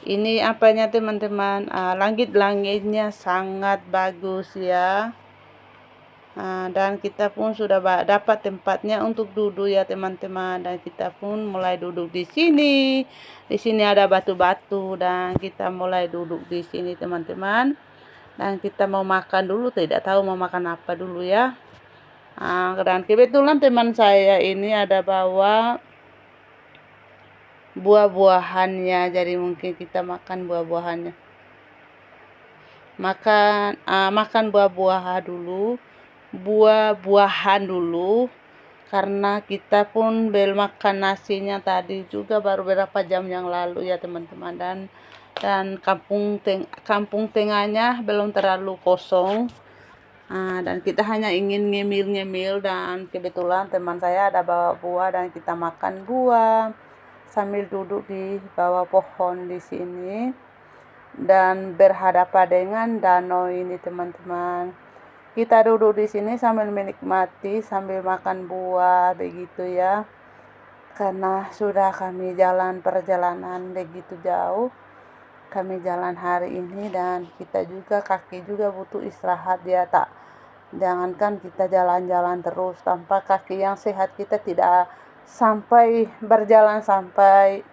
Ini apanya teman-teman, langit-langitnya sangat bagus ya. Dan kita pun sudah dapat tempatnya untuk duduk ya teman-teman, dan kita pun mulai duduk di sini. Di sini ada batu-batu dan kita mulai duduk di sini teman-teman. Dan kita mau makan dulu, tidak tahu mau makan apa dulu ya. Dan kebetulan teman saya ini ada bawa buah-buahannya, jadi mungkin kita makan buah-buahannya. Makan buah-buahan dulu, karena kita pun belum makan nasinya tadi juga baru beberapa jam yang lalu ya teman-teman. Dan kampung tengahnya belum terlalu kosong. Dan kita hanya ingin ngemil-ngemil, dan kebetulan teman saya ada bawa buah dan kita makan buah sambil duduk di bawah pohon di sini. dan berhadapan dengan danau ini teman-teman. Kita duduk di sini sambil menikmati, sambil makan buah begitu ya. Karena sudah kami jalan perjalanan begitu jauh. Kami jalan hari ini dan kita juga kaki juga butuh istirahat ya, tak jangankan kita jalan-jalan terus tanpa kaki yang sehat kita tidak sampai berjalan sampai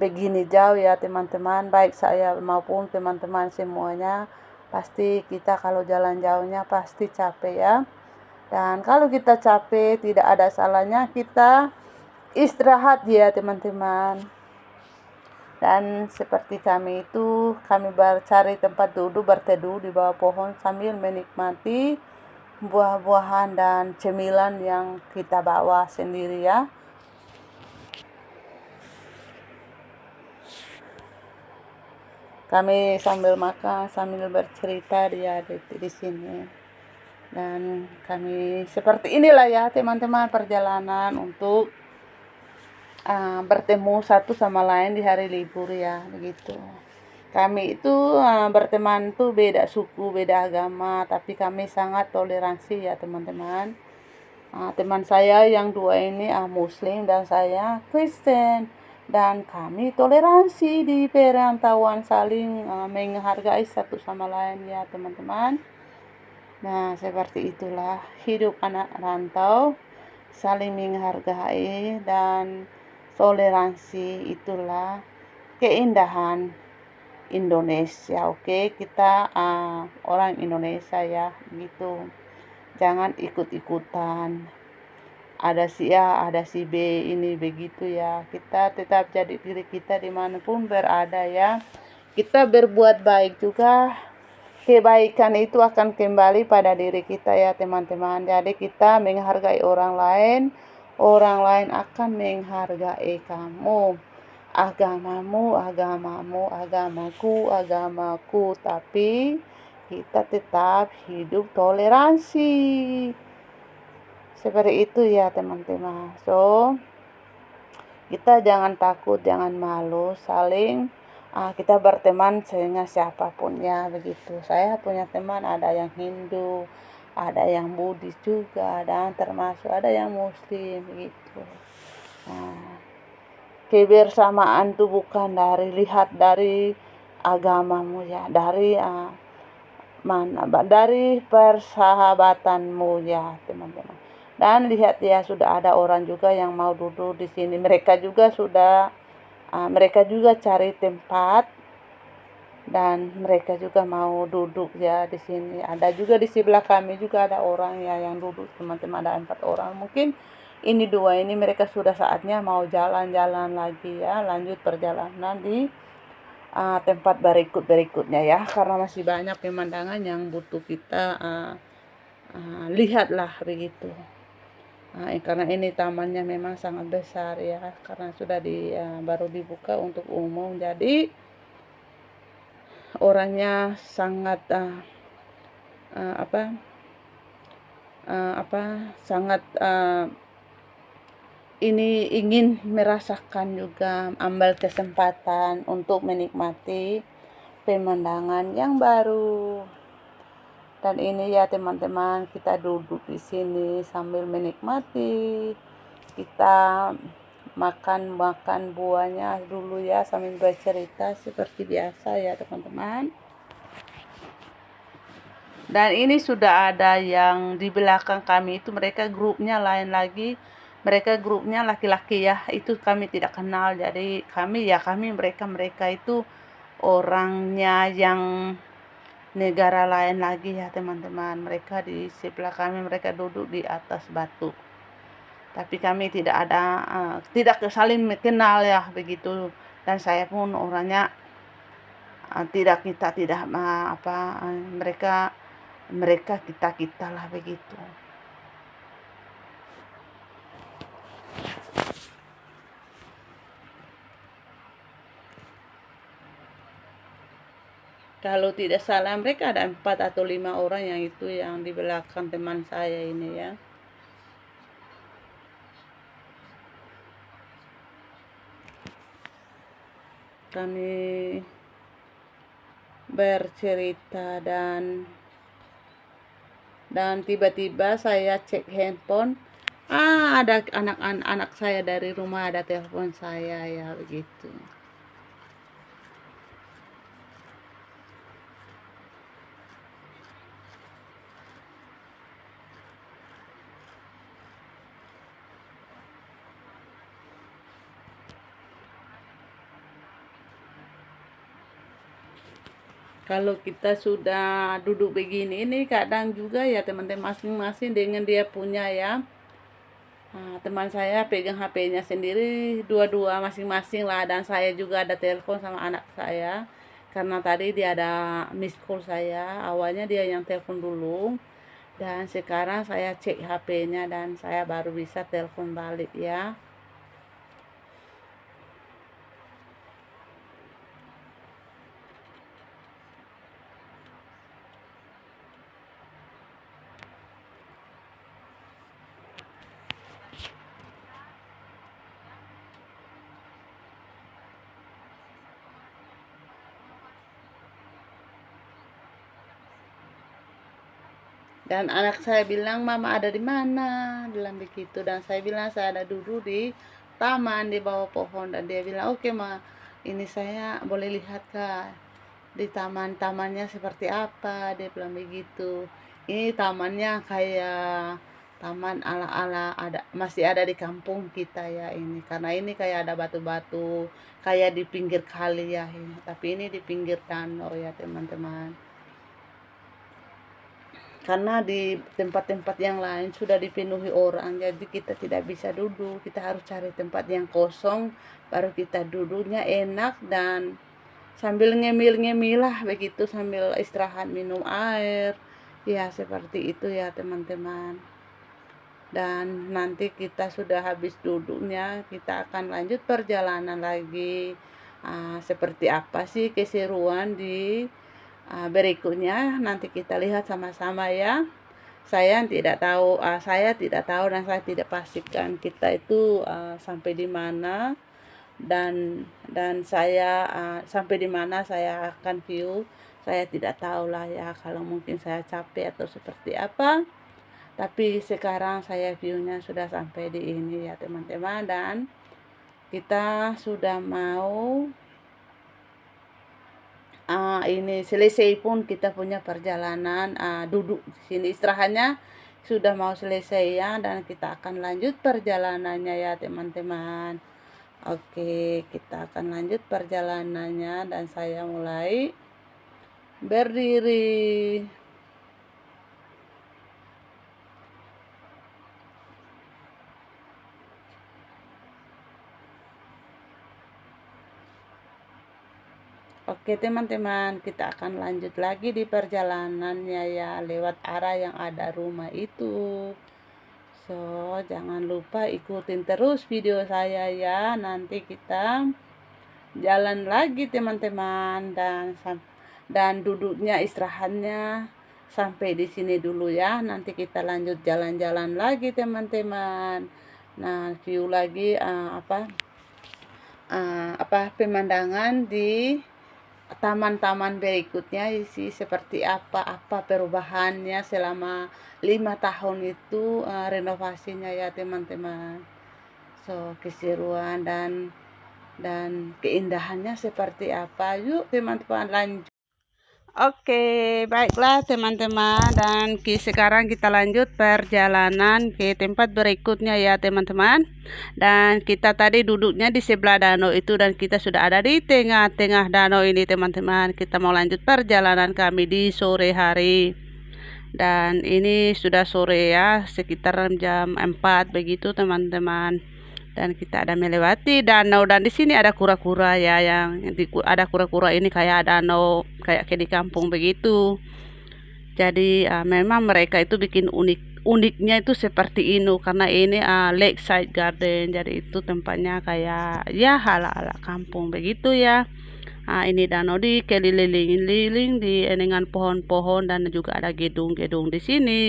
begini jauh ya teman-teman, baik saya maupun teman-teman semuanya. Pasti kita kalau jalan jauhnya pasti capek ya. Dan kalau kita capek tidak ada salahnya kita istirahat ya teman-teman. Dan seperti kami itu, kami cari tempat duduk berteduh di bawah pohon sambil menikmati buah-buahan dan cemilan yang kita bawa sendiri ya. Kami sambil makan, sambil bercerita dia di sini. Dan kami seperti inilah ya teman-teman perjalanan untuk bertemu satu sama lain di hari libur ya, begitu. Kami itu berteman tuh beda suku, beda agama, tapi kami sangat toleransi ya teman-teman. Teman saya yang dua ini Muslim dan saya Kristen, dan kami toleransi di perantauan saling menghargai satu sama lain ya teman-teman. Nah, seperti itulah hidup anak rantau, saling menghargai dan toleransi, itulah keindahan Indonesia. Oke, kita orang Indonesia ya, gitu. Jangan ikut-ikutan. Ada si A, ada si B, ini begitu ya. Kita tetap jadi diri kita dimanapun berada ya. Kita berbuat baik juga. Kebaikan itu akan kembali pada diri kita ya teman-teman. Jadi kita menghargai orang lain akan menghargai kamu. Agamamu, agamaku, tapi kita tetap hidup toleransi. Seperti itu ya teman-teman. So, kita jangan takut, jangan malu, saling kita berteman dengan siapapun ya, begitu. Saya punya teman ada yang Hindu, ada yang Buddhis juga, dan termasuk ada yang Muslim begitu. Kebersamaan itu bukan lihat dari agamamu ya, dari dari persahabatanmu ya teman-teman. Dan lihat ya, sudah ada orang juga yang mau duduk di sini. Mereka juga cari tempat dan mereka juga mau duduk ya di sini. Ada juga di sebelah kami juga ada orang ya yang duduk teman-teman, ada 4 orang. Mungkin ini 2 ini mereka sudah saatnya mau jalan-jalan lagi ya, lanjut perjalanan di tempat berikutnya ya, karena masih banyak pemandangan yang butuh kita lihatlah begitu. Karena ini tamannya memang sangat besar ya, karena sudah baru dibuka untuk umum, jadi orangnya sangat sangat ini ingin merasakan juga, ambil kesempatan untuk menikmati pemandangan yang baru. Dan ini ya teman-teman, kita duduk di sini sambil menikmati. Kita makan buahnya dulu ya sambil bercerita seperti biasa ya teman-teman. Dan ini sudah ada yang di belakang kami itu, mereka grupnya lain lagi. Mereka grupnya laki-laki ya, itu kami tidak kenal. Jadi kami mereka itu orangnya yang negara lain lagi ya teman-teman. Mereka di sebelah kami, mereka duduk di atas batu. Tapi kami tidak saling mengenal ya begitu. Dan saya pun orangnya mereka kita lah begitu. Kalau tidak salah mereka ada 4 atau 5 orang yang itu yang di belakang teman saya ini ya. Kami bercerita, dan tiba-tiba saya cek handphone, ada anak saya dari rumah ada telepon saya ya begitu. Kalau kita sudah duduk begini ini kadang juga ya teman-teman masing-masing dengan dia punya ya. Teman saya pegang HP-nya sendiri, dua-dua masing-masing lah, dan saya juga ada telepon sama anak saya. Karena tadi dia ada miss call saya, awalnya dia yang telepon dulu, dan sekarang saya cek HP-nya dan saya baru bisa telepon balik ya. Dan anak saya bilang, "Mama ada di mana?" Bilang begitu. Dan saya bilang, "Saya ada duduk di taman di bawah pohon." Dan dia bilang, "Oke, Ma. Ini saya boleh lihat kah di tamannya seperti apa?" Dia bilang begitu. Ini tamannya kayak taman ala-ala masih ada di kampung kita ya ini. Karena ini kayak ada batu-batu kayak di pinggir kali ya ini. Tapi ini di pinggir danau ya, teman-teman. Karena di tempat-tempat yang lain sudah dipenuhi orang, jadi kita tidak bisa duduk, kita harus cari tempat yang kosong baru kita duduknya enak dan sambil ngemil-ngemil lah begitu, sambil istirahat minum air ya, seperti itu ya teman-teman. Dan nanti kita sudah habis duduknya, kita akan lanjut perjalanan lagi. Seperti apa sih keseruan di berikutnya, nanti kita lihat sama-sama ya. Saya tidak tahu dan saya tidak pastikan kita itu sampai di mana, dan saya sampai di mana saya akan view. Saya tidak tahu lah ya, kalau mungkin saya capek atau seperti apa. Tapi sekarang saya viewnya sudah sampai di ini ya teman-teman, dan kita sudah mau ini selesai pun kita punya perjalanan, duduk di sini istirahatnya sudah mau selesai ya, dan kita akan lanjut perjalanannya ya teman-teman. Oke, kita akan lanjut perjalanannya dan saya mulai berdiri. Oke teman-teman, kita akan lanjut lagi di perjalanannya ya, lewat arah yang ada rumah itu. So, jangan lupa ikutin terus video saya ya. Nanti kita jalan lagi teman-teman, dan duduknya istirahatnya sampai di sini dulu ya. Nanti kita lanjut jalan-jalan lagi teman-teman. Nah, view lagi pemandangan di taman-taman berikutnya isi seperti apa perubahannya selama 5 tahun itu, renovasinya ya teman-teman. So, keseruan dan keindahannya seperti apa, yuk teman-teman lanjut. Oke, baiklah teman-teman, dan sekarang kita lanjut perjalanan ke tempat berikutnya ya teman-teman. Dan kita tadi duduknya di sebelah danau itu, dan kita sudah ada di tengah-tengah danau ini teman-teman. Kita mau lanjut perjalanan kami di sore hari. Dan ini sudah sore ya, sekitar jam 4 begitu teman-teman. Dan kita ada melewati danau, dan di sini ada kura-kura ya, ada kura-kura ini kayak danau kayak di kampung begitu. Jadi memang mereka itu bikin uniknya itu seperti ini, karena ini lakeside garden, jadi itu tempatnya kayak ya ala-ala kampung begitu ya. Ini danau dikeliling dengan pohon-pohon, dan juga ada gedung-gedung di sini.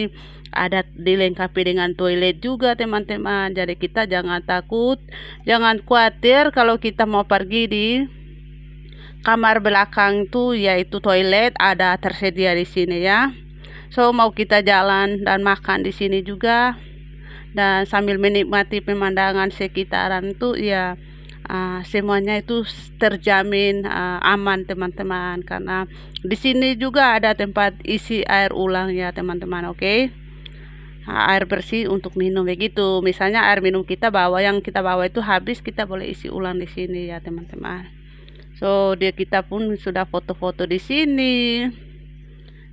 Ada dilengkapi dengan toilet juga teman-teman. Jadi kita jangan takut, jangan khawatir kalau kita mau pergi di kamar belakang tuh yaitu toilet ada tersedia di sini ya. So mau kita jalan dan makan di sini juga dan sambil menikmati pemandangan sekitaran tuh ya, semuanya itu terjamin aman teman-teman, karena di sini juga ada tempat isi air ulang ya teman-teman. Oke. Air bersih untuk minum begitu. Misalnya air minum yang kita bawa itu habis, kita boleh isi ulang di sini ya teman-teman. So kita pun sudah foto-foto di sini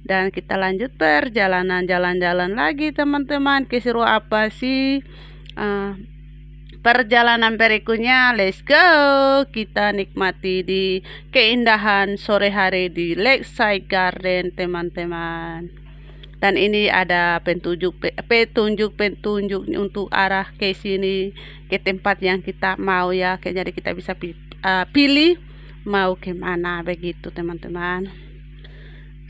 dan kita lanjut perjalanan, jalan-jalan lagi teman-teman. Keseru apa sih perjalanan berikutnya? Let's go, kita nikmati di keindahan sore hari di Lakeside Garden teman-teman. Dan ini ada petunjuk untuk arah ke sini, ke tempat yang kita mau ya. Jadi kita bisa pilih mau kemana begitu teman-teman.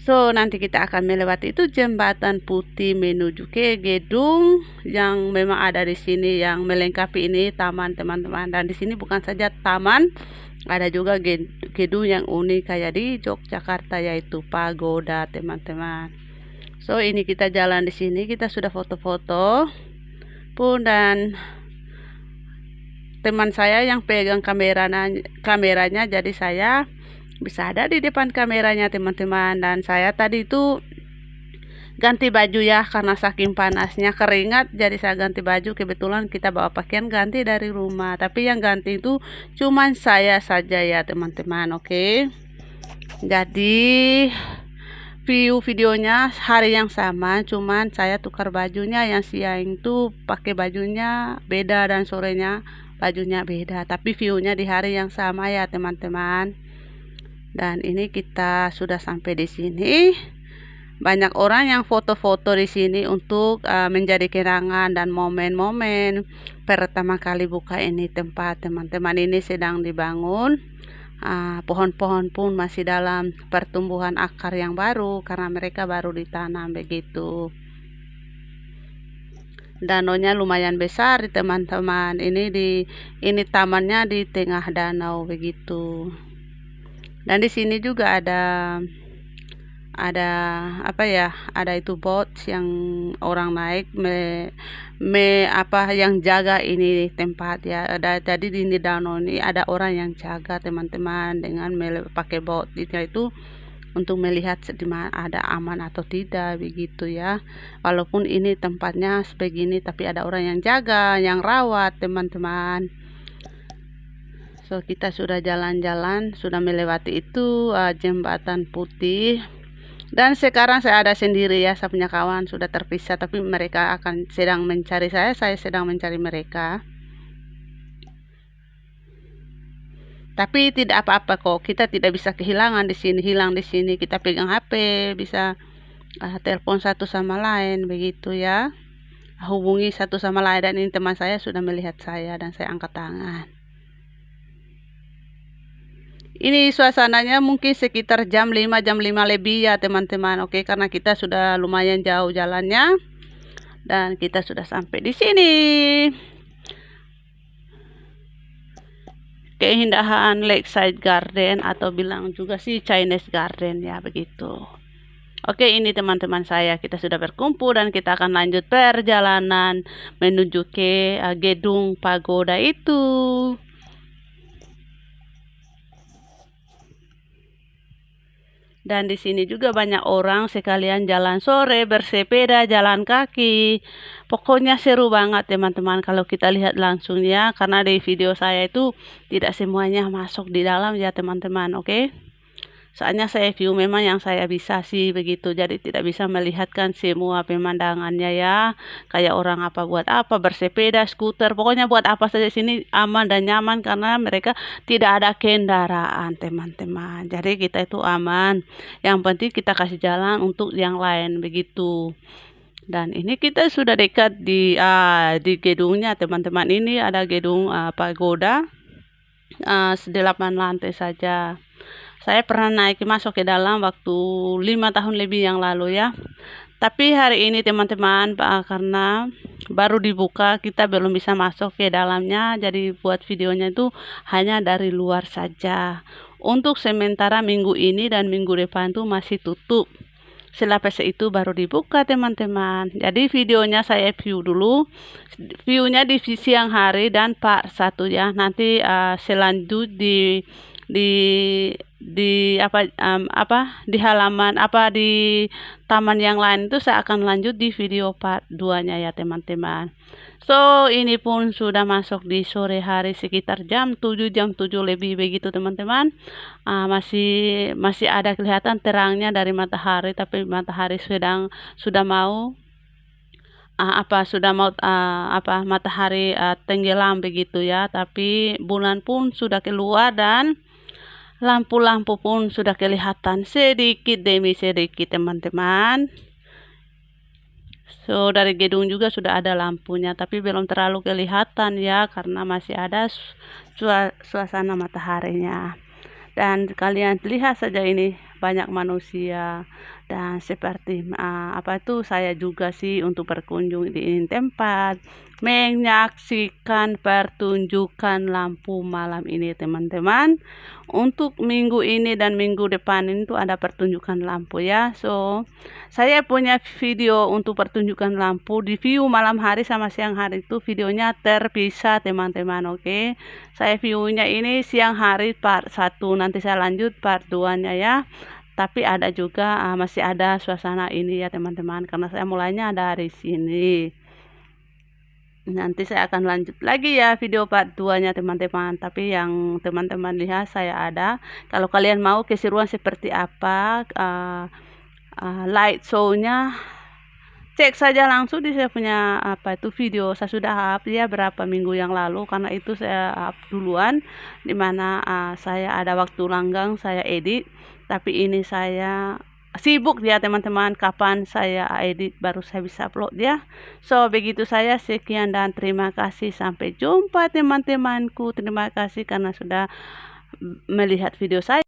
So nanti kita akan melewati itu jembatan putih menuju ke gedung yang memang ada di sini yang melengkapi ini taman teman-teman. Dan di sini bukan saja taman, ada juga gedung yang unik kayak di Yogyakarta yaitu pagoda teman-teman. So ini kita jalan di sini, kita sudah foto-foto pun dan teman saya yang pegang kameranya, jadi saya bisa ada di depan kameranya teman-teman. Dan saya tadi itu ganti baju ya, karena saking panasnya keringat, jadi saya ganti baju. Kebetulan kita bawa pakaian ganti dari rumah, tapi yang ganti itu cuman saya saja ya teman-teman. Oke. Jadi videonya hari yang sama, cuman saya tukar bajunya. Yang siang itu pakai bajunya beda dan sorenya bajunya beda, tapi viewnya di hari yang sama ya teman-teman. Dan ini kita sudah sampai di sini. Banyak orang yang foto-foto di sini untuk menjadi kenangan dan momen-momen pertama kali buka ini tempat teman-teman. Ini sedang dibangun. Pohon-pohon pun masih dalam pertumbuhan akar yang baru karena mereka baru ditanam begitu. Danaunya lumayan besar teman-teman. Ini tamannya di tengah danau begitu. Dan di sini juga ada apa ya, ada itu boat yang orang naik yang jaga ini tempat ya. Jadi di danau ini ada orang yang jaga teman-teman dengan pakai boat itu untuk melihat di mana ada aman atau tidak begitu ya. Walaupun ini tempatnya sebegini, tapi ada orang yang jaga, yang rawat teman-teman. So kita sudah jalan-jalan, sudah melewati itu jembatan putih. Dan sekarang saya ada sendiri ya, saya punya kawan sudah terpisah, tapi mereka sedang mencari saya sedang mencari mereka. Tapi tidak apa-apa kok, kita tidak bisa kehilangan di sini, hilang di sini. Kita pegang HP, bisa telepon satu sama lain begitu ya. Hubungi satu sama lain. Dan ini teman saya sudah melihat saya dan saya angkat tangan. Ini suasananya mungkin sekitar jam 5 lebih ya teman-teman. Oke, karena kita sudah lumayan jauh jalannya dan kita sudah sampai di sini. Keindahan Lakeside Garden atau bilang juga sih Chinese Garden ya begitu. Oke, ini teman-teman saya, kita sudah berkumpul dan kita akan lanjut perjalanan menuju ke gedung pagoda itu. Dan di sini juga banyak orang sekalian jalan sore, bersepeda, jalan kaki. Pokoknya seru banget teman-teman kalau kita lihat langsung ya. Karena di video saya itu tidak semuanya masuk di dalam ya teman-teman, oke? Soalnya saya view memang yang saya bisa sih begitu. Jadi tidak bisa melihatkan semua pemandangannya ya. Kayak orang buat apa, bersepeda, skuter. Pokoknya buat apa saja sini aman dan nyaman karena mereka tidak ada kendaraan teman-teman. Jadi kita itu aman. Yang penting kita kasih jalan untuk yang lain begitu. Dan ini kita sudah dekat di gedungnya teman-teman. Ini ada gedung pagoda 8 lantai saja. Saya pernah masuk ke dalam waktu 5 tahun lebih yang lalu ya. Tapi hari ini teman-teman karena baru dibuka, kita belum bisa masuk ke dalamnya. Jadi buat videonya itu hanya dari luar saja Untuk sementara minggu ini dan minggu depan tuh masih tutup. Selepas itu baru dibuka teman-teman. Jadi videonya saya view dulu. Viewnya di siang hari dan part 1 ya. Nanti selanjut di di halaman di taman yang lain itu saya akan lanjut di video part 2-nya ya teman-teman. So ini pun sudah masuk di sore hari sekitar jam 7 lebih begitu teman-teman. Masih ada kelihatan terangnya dari matahari, tapi matahari sudah mau matahari tenggelam begitu ya. Tapi bulan pun sudah keluar dan lampu-lampu pun sudah kelihatan sedikit demi sedikit teman-teman. So dari gedung juga sudah ada lampunya, tapi belum terlalu kelihatan ya karena masih ada suasana mataharinya. Dan kalian lihat saja ini banyak manusia, dan seperti saya juga sih untuk berkunjung di ini tempat menyaksikan pertunjukan lampu malam ini teman-teman. Untuk minggu ini dan minggu depan itu ada pertunjukan lampu ya. So saya punya video untuk pertunjukan lampu di view malam hari sama siang hari, itu videonya terpisah teman-teman. Oke, saya viewnya ini siang hari part 1, nanti saya lanjut part 2-nya ya. Tapi ada juga masih ada suasana ini ya teman-teman, karena saya mulainya dari sini. Nanti saya akan lanjut lagi ya video part 2-nya teman-teman. Tapi yang teman-teman lihat saya ada. Kalau kalian mau keseruan seperti apa light show-nya, cek saja langsung di saya punya video. Saya sudah up ya berapa minggu yang lalu, karena itu saya up duluan, dimana saya ada waktu langgang saya edit. Tapi ini saya sibuk ya teman-teman, kapan saya edit baru saya bisa upload ya. So begitu saya, sekian dan terima kasih, sampai jumpa teman-temanku. Terima kasih karena sudah melihat video saya.